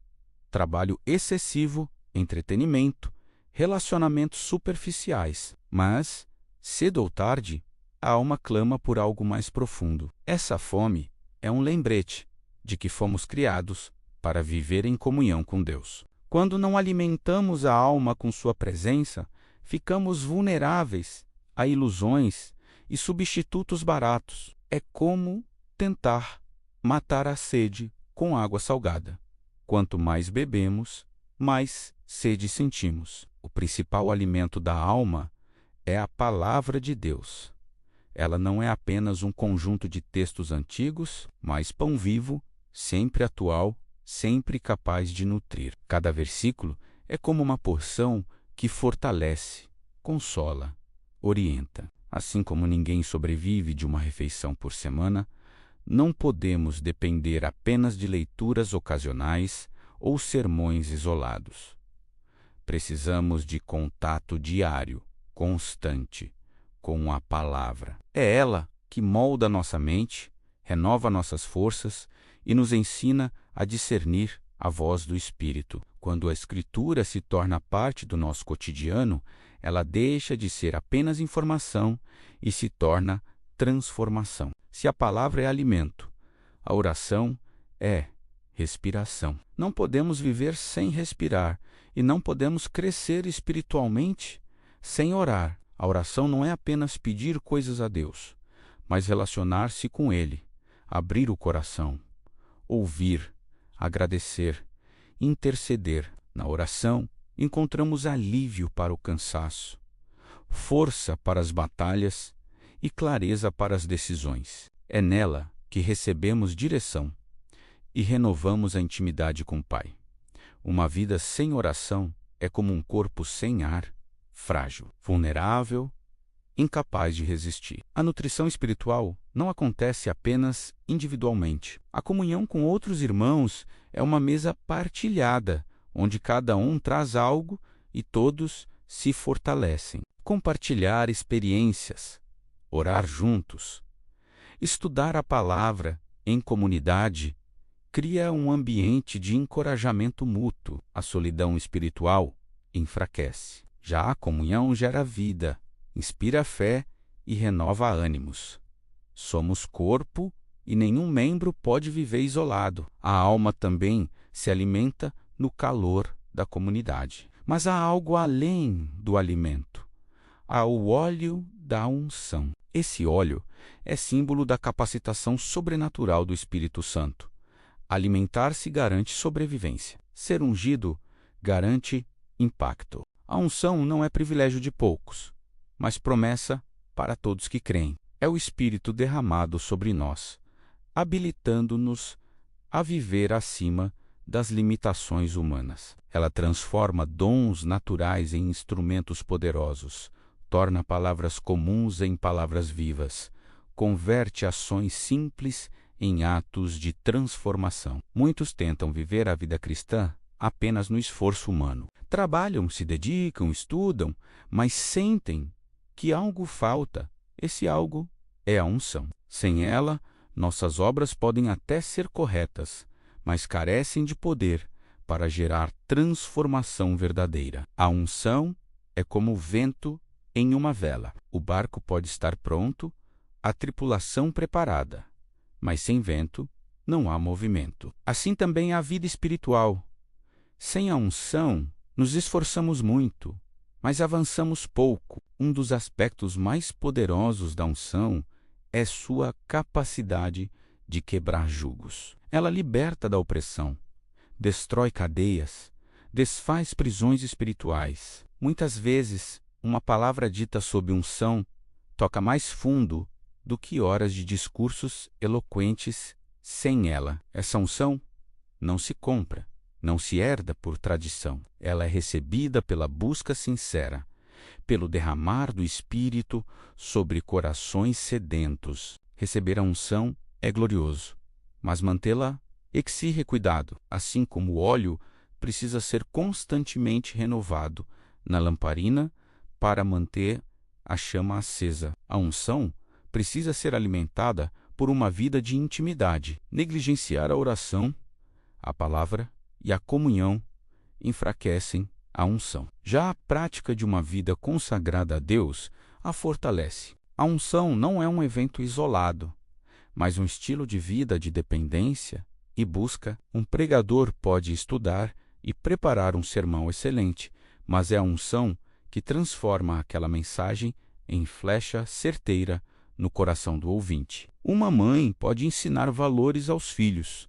trabalho excessivo, entretenimento, relacionamentos superficiais. Mas, cedo ou tarde, a alma clama por algo mais profundo. Essa fome é um lembrete de que fomos criados para viver em comunhão com Deus. Quando não alimentamos a alma com sua presença, ficamos vulneráveis a ilusões e substitutos baratos. É como tentar matar a sede com água salgada. Quanto mais bebemos, mais sede sentimos. O principal alimento da alma é a palavra de Deus. Ela não é apenas um conjunto de textos antigos, mas pão vivo, sempre atual, sempre capaz de nutrir. Cada versículo é como uma porção que fortalece, consola, orienta. Assim como ninguém sobrevive de uma refeição por semana, não podemos depender apenas de leituras ocasionais ou sermões isolados. Precisamos de contato diário, constante, com a palavra. É ela que molda nossa mente, renova nossas forças e nos ensina a discernir a voz do Espírito. Quando a Escritura se torna parte do nosso cotidiano, ela deixa de ser apenas informação e se torna transformação. Se a palavra é alimento, a oração é respiração. Não podemos viver sem respirar e não podemos crescer espiritualmente sem orar. A oração não é apenas pedir coisas a Deus, mas relacionar-se com Ele, abrir o coração, ouvir, agradecer, interceder. Na oração, encontramos alívio para o cansaço, força para as batalhas e clareza para as decisões. É nela que recebemos direção e renovamos a intimidade com o Pai. Uma vida sem oração é como um corpo sem ar, frágil, vulnerável, incapaz de resistir. A nutrição espiritual não acontece apenas individualmente. A comunhão com outros irmãos é uma mesa partilhada, onde cada um traz algo e todos se fortalecem. Compartilhar experiências, orar juntos, estudar a palavra em comunidade cria um ambiente de encorajamento mútuo. A solidão espiritual enfraquece. Já a comunhão gera vida, inspira fé e renova ânimos. Somos corpo e nenhum membro pode viver isolado. A alma também se alimenta no calor da comunidade. Mas há algo além do alimento. Há o óleo da unção. Esse óleo é símbolo da capacitação sobrenatural do Espírito Santo. Alimentar-se garante sobrevivência. Ser ungido garante impacto. A unção não é privilégio de poucos, mas promessa para todos que creem. É o Espírito derramado sobre nós, habilitando-nos a viver acima das limitações humanas. Ela transforma dons naturais em instrumentos poderosos, torna palavras comuns em palavras vivas, converte ações simples em atos de transformação. Muitos tentam viver a vida cristã apenas no esforço humano. Trabalham, se dedicam, estudam, mas sentem que algo falta. Esse algo é a unção. Sem ela, nossas obras podem até ser corretas, mas carecem de poder para gerar transformação verdadeira. A unção é como o vento em uma vela. O barco pode estar pronto, a tripulação preparada, mas sem vento não há movimento. Assim também é a vida espiritual. Sem a unção, nos esforçamos muito, mas avançamos pouco. Um dos aspectos mais poderosos da unção é sua capacidade de quebrar jugos. Ela liberta da opressão, destrói cadeias, desfaz prisões espirituais. Muitas vezes, uma palavra dita sob unção toca mais fundo do que horas de discursos eloquentes sem ela. Essa unção não se compra, não se herda por tradição. Ela é recebida pela busca sincera, pelo derramar do Espírito sobre corações sedentos. Receber a unção é glorioso, mas mantê-la exige cuidado. Assim como o óleo precisa ser constantemente renovado na lamparina para manter a chama acesa. A unção precisa ser alimentada por uma vida de intimidade. Negligenciar a oração, a palavra e a comunhão enfraquecem a unção. Já a prática de uma vida consagrada a Deus a fortalece. A unção não é um evento isolado, mas um estilo de vida de dependência e busca. Um pregador pode estudar e preparar um sermão excelente, mas é a unção que transforma aquela mensagem em flecha certeira no coração do ouvinte. Uma mãe pode ensinar valores aos filhos,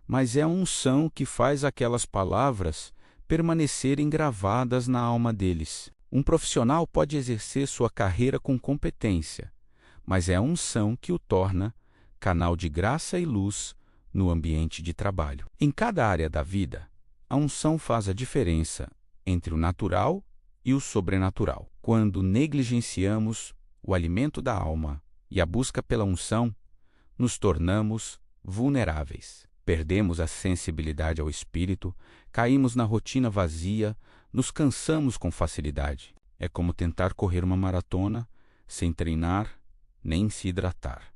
mas é a unção que faz aquelas palavras permanecerem gravadas na alma deles. Um profissional pode exercer sua carreira com competência, mas é a unção que o torna canal de graça e luz no ambiente de trabalho. Em cada área da vida, a unção faz a diferença entre o natural e o sobrenatural. Quando negligenciamos o alimento da alma e a busca pela unção, nos tornamos vulneráveis. Perdemos a sensibilidade ao espírito, caímos na rotina vazia, nos cansamos com facilidade. É como tentar correr uma maratona sem treinar nem se hidratar.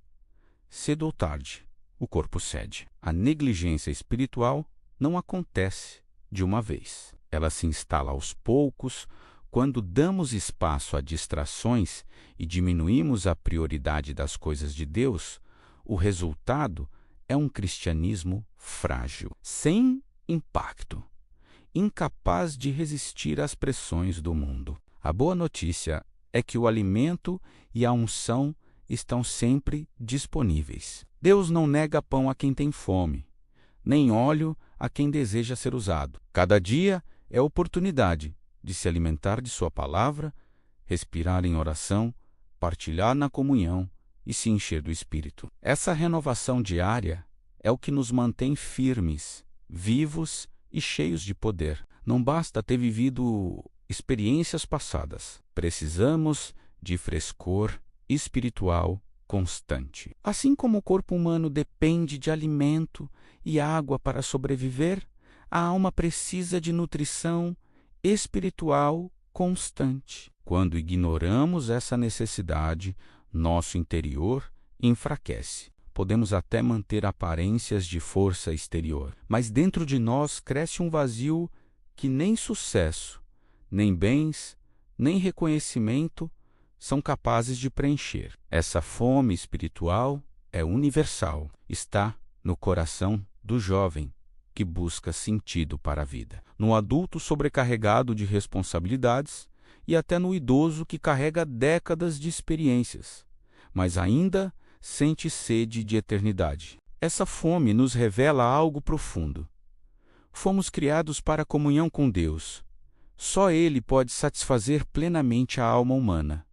Cedo ou tarde, o corpo cede. A negligência espiritual não acontece de uma vez. Ela se instala aos poucos, quando damos espaço a distrações e diminuímos a prioridade das coisas de Deus. O resultado é um cristianismo frágil, sem impacto, incapaz de resistir às pressões do mundo. A boa notícia é que o alimento e a unção estão sempre disponíveis. Deus não nega pão a quem tem fome, nem óleo a quem deseja ser usado. Cada dia é oportunidade de se alimentar de sua palavra, respirar em oração, partilhar na comunhão e se encher do Espírito. Essa renovação diária é o que nos mantém firmes, vivos e cheios de poder. Não basta ter vivido experiências passadas. Precisamos de frescor espiritual constante. Assim como o corpo humano depende de alimento e água para sobreviver, a alma precisa de nutrição espiritual constante. Quando ignoramos essa necessidade, nosso interior enfraquece. Podemos até manter aparências de força exterior, mas dentro de nós cresce um vazio que nem sucesso, nem bens, nem reconhecimento são capazes de preencher. Essa fome espiritual é universal, está no coração do jovem que busca sentido para a vida, no adulto sobrecarregado de responsabilidades e até no idoso que carrega décadas de experiências, mas ainda sente sede de eternidade. Essa fome nos revela algo profundo. Fomos criados para a comunhão com Deus. Só Ele pode satisfazer plenamente a alma humana.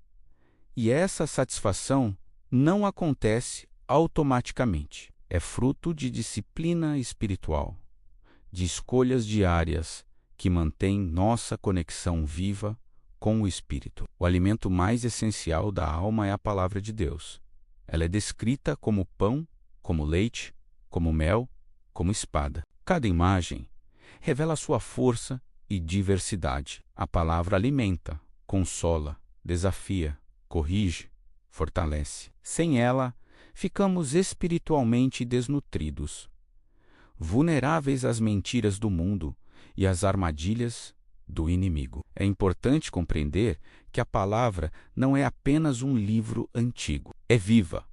E essa satisfação não acontece automaticamente. É fruto de disciplina espiritual, de escolhas diárias que mantêm nossa conexão viva com o Espírito. O alimento mais essencial da alma é a palavra de Deus. Ela é descrita como pão, como leite, como mel, como espada. Cada imagem revela sua força e diversidade. A palavra alimenta, consola, desafia, corrige, fortalece. Sem ela, ficamos espiritualmente desnutridos, vulneráveis às mentiras do mundo e às armadilhas do inimigo. É importante compreender que a palavra não é apenas um livro antigo. É viva.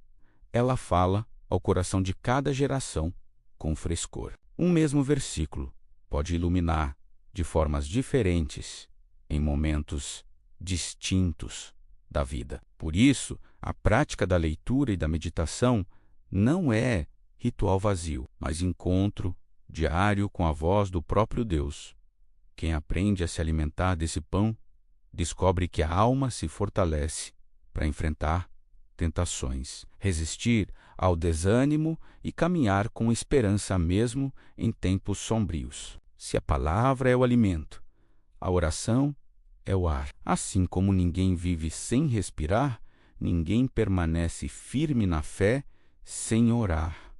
Ela fala ao coração de cada geração com frescor. Um mesmo versículo pode iluminar de formas diferentes em momentos distintos da vida. Por isso, a prática da leitura e da meditação não é ritual vazio, mas encontro diário com a voz do próprio Deus. Quem aprende a se alimentar desse pão descobre que a alma se fortalece para enfrentar tentações, resistir ao desânimo e caminhar com esperança mesmo em tempos sombrios. Se a palavra é o alimento, a oração é o ar. Assim como ninguém vive sem respirar, ninguém permanece firme na fé sem orar.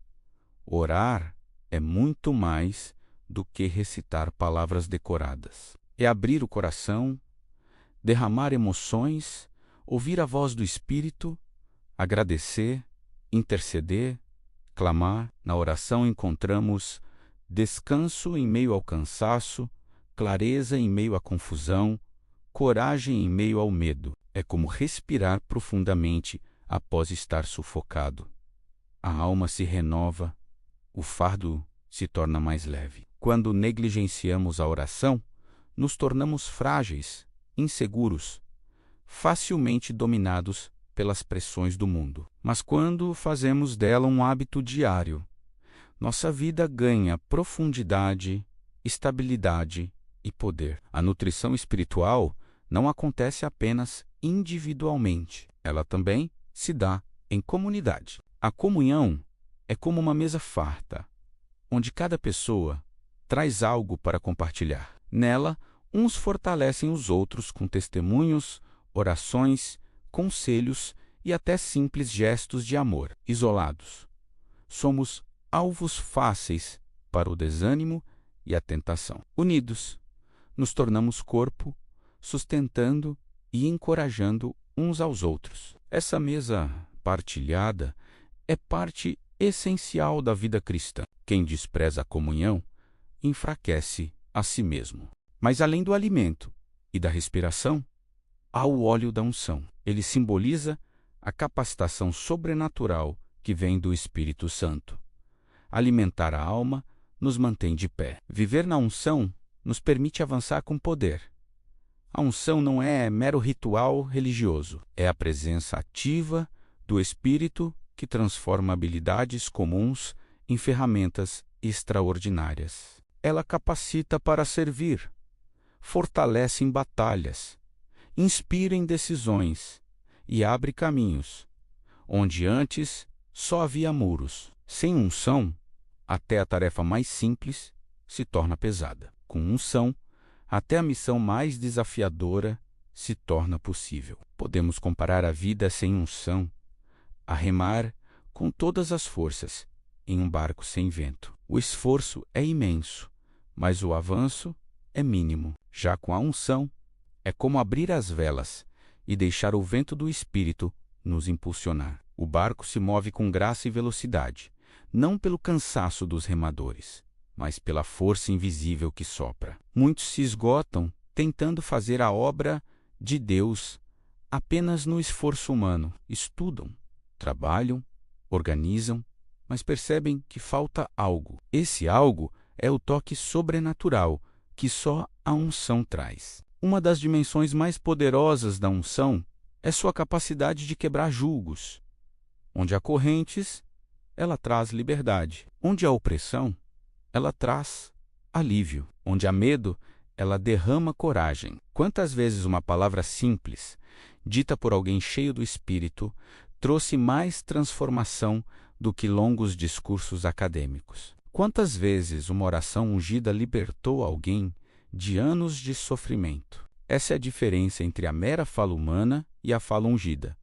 Orar é muito mais do que recitar palavras decoradas. É abrir o coração, derramar emoções, ouvir a voz do Espírito, agradecer, interceder, clamar. Na oração encontramos descanso em meio ao cansaço, clareza em meio à confusão, coragem em meio ao medo. É como respirar profundamente após estar sufocado. A alma se renova, o fardo se torna mais leve. Quando negligenciamos a oração, nos tornamos frágeis, inseguros, facilmente dominados pelas pressões do mundo. Mas quando fazemos dela um hábito diário, nossa vida ganha profundidade, estabilidade e poder. A nutrição espiritual não acontece apenas individualmente, ela também se dá em comunidade. A comunhão é como uma mesa farta, onde cada pessoa traz algo para compartilhar. Nela, uns fortalecem os outros com testemunhos, orações, conselhos e até simples gestos de amor. Isolados, somos alvos fáceis para o desânimo e a tentação. Unidos, nos tornamos corpo, sustentando e encorajando uns aos outros. Essa mesa partilhada é parte essencial da vida cristã. Quem despreza a comunhão enfraquece a si mesmo. Mas além do alimento e da respiração, há o óleo da unção. Ele simboliza a capacitação sobrenatural que vem do Espírito Santo. Alimentar a alma nos mantém de pé. Viver na unção nos permite avançar com poder. A unção não é mero ritual religioso, é a presença ativa do Espírito que transforma habilidades comuns em ferramentas extraordinárias. Ela capacita para servir, fortalece em batalhas, inspira em decisões e abre caminhos, onde antes só havia muros. Sem unção, até a tarefa mais simples se torna pesada. Com unção, até a missão mais desafiadora se torna possível. Podemos comparar a vida sem unção a remar com todas as forças em um barco sem vento. O esforço é imenso, mas o avanço é mínimo. Já com a unção, é como abrir as velas e deixar o vento do Espírito nos impulsionar. O barco se move com graça e velocidade, não pelo cansaço dos remadores, mas pela força invisível que sopra. Muitos se esgotam tentando fazer a obra de Deus apenas no esforço humano. Estudam, trabalham, organizam, mas percebem que falta algo. Esse algo é o toque sobrenatural que só a unção traz. Uma das dimensões mais poderosas da unção é sua capacidade de quebrar julgos. Onde há correntes, ela traz liberdade. Onde há opressão, ela traz alívio. Onde há medo, ela derrama coragem. Quantas vezes uma palavra simples, dita por alguém cheio do Espírito, trouxe mais transformação do que longos discursos acadêmicos? Quantas vezes uma oração ungida libertou alguém de anos de sofrimento? Essa é a diferença entre a mera fala humana e a fala ungida.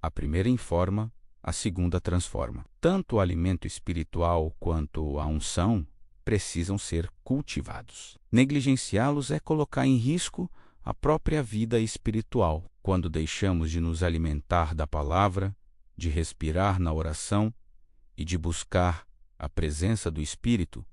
A primeira informa, a segunda transforma. Tanto o alimento espiritual quanto a unção precisam ser cultivados. Negligenciá-los é colocar em risco a própria vida espiritual. Quando deixamos de nos alimentar da palavra, de respirar na oração e de buscar a presença do Espírito,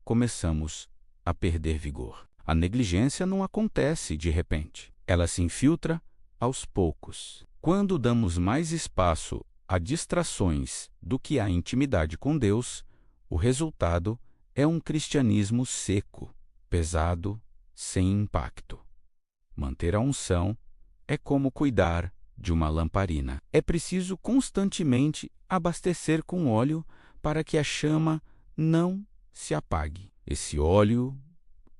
começamos a perder vigor. A negligência não acontece de repente. Ela se infiltra aos poucos. Quando damos mais espaço a distrações do que à intimidade com Deus, o resultado é um cristianismo seco, pesado, sem impacto. Manter a unção é como cuidar de uma lamparina. É preciso constantemente abastecer com óleo para que a chama não se apague. Esse óleo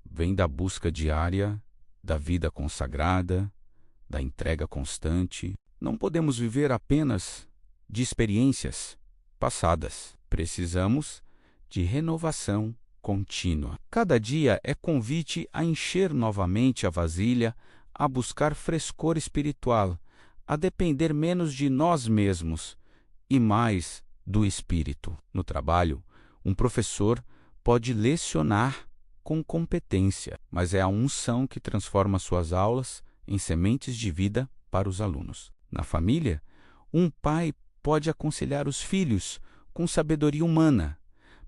vem da busca diária, da vida consagrada, da entrega constante. Não podemos viver apenas de experiências passadas. Precisamos de renovação contínua. Cada dia é convite a encher novamente a vasilha, a buscar frescor espiritual, a depender menos de nós mesmos e mais do Espírito. No trabalho, um professor pode lecionar com competência, mas é a unção que transforma suas aulas em sementes de vida para os alunos. Na família, um pai pode aconselhar os filhos com sabedoria humana,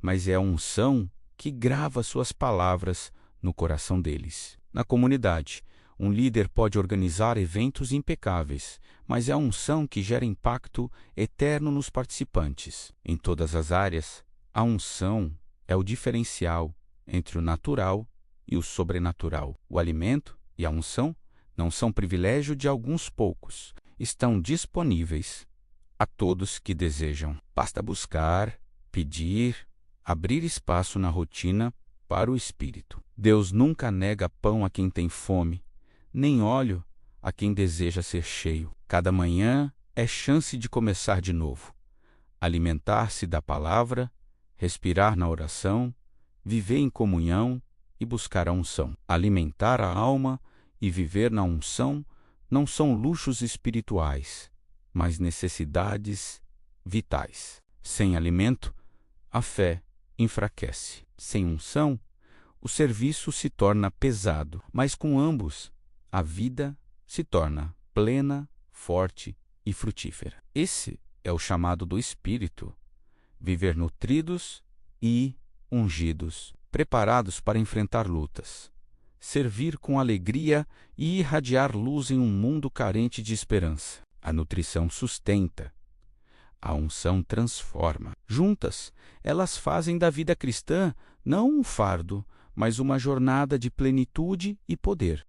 mas é a unção que grava suas palavras no coração deles. Na comunidade, um líder pode organizar eventos impecáveis, mas é a unção que gera impacto eterno nos participantes. Em todas as áreas, a unção é o diferencial entre o natural e o sobrenatural. O alimento e a unção não são privilégio de alguns poucos. Estão disponíveis a todos que desejam. Basta buscar, pedir, abrir espaço na rotina para o Espírito. Deus nunca nega pão a quem tem fome, nem óleo a quem deseja ser cheio. Cada manhã é chance de começar de novo. Alimentar-se da palavra, respirar na oração, viver em comunhão e buscar a unção. Alimentar a alma e viver na unção não são luxos espirituais, mas necessidades vitais. Sem alimento, a fé enfraquece. Sem unção, o serviço se torna pesado, mas com ambos, a vida se torna plena, forte e frutífera. Esse é o chamado do Espírito: viver nutridos e ungidos preparados para enfrentar lutas, servir com alegria e irradiar luz em um mundo carente de esperança. A nutrição sustenta, a unção transforma. Juntas, elas fazem da vida cristã não um fardo, mas uma jornada de plenitude e poder.